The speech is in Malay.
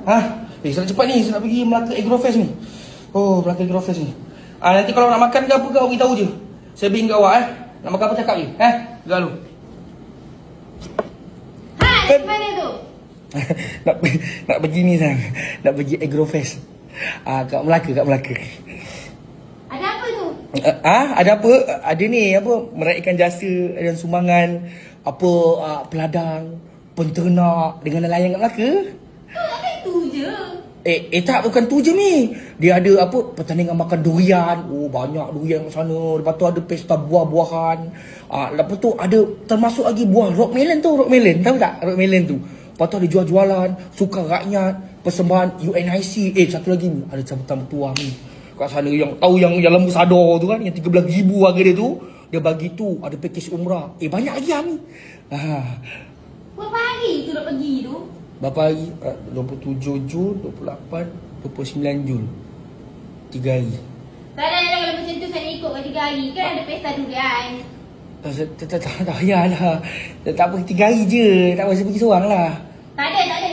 Ha? Saya nak cepat ni. Saya nak pergi Melaka Agrofest ni. Oh, Melaka Agrofest ni. Nanti kalau nak makan ke apa kau beritahu je. Saya bring kau Nak makan apa cakap je. Gerak dulu. Nak mana tu? nak pergi ni sayang. Nak pergi Agrofest. Kat Melaka. Ada apa tu? Ada apa? Ada ni apa? Meraihkan jasa dan sumbangan apa peladang, penternak dengan nelayan kat Melaka. Tu tak itu je. Tak, bukan tu je ni. Dia ada apa? Pertandingan makan durian. Oh, banyak durian kat sana. Lepas tu ada pesta buah-buahan. Lepas tu ada termasuk lagi buah rock melon tu. Rock melon, tahu tak? Rock melon tu. Lepas tu ada jual-jualan, sukan rakyat, persembahan UNIC. Satu lagi ni, ada sambutan bertuah ni. Kat sana yang tahu yang lembu sadar tu kan, yang 13,000 harga dia tu, dia bagi tu, ada pakej umrah. Banyak lagi ni. Berapa hari tu nak pergi tu? Berapa hari? 27 Jul, 28, 29 Jul. 3 hari. Tak ada kalau macam tu saya nak ikut ke 3 hari. Kan ada pesta durian. Tak payahlah. Tak apa, 3 hari je. Tak apa, saya pergi seorang lah. Tak ada.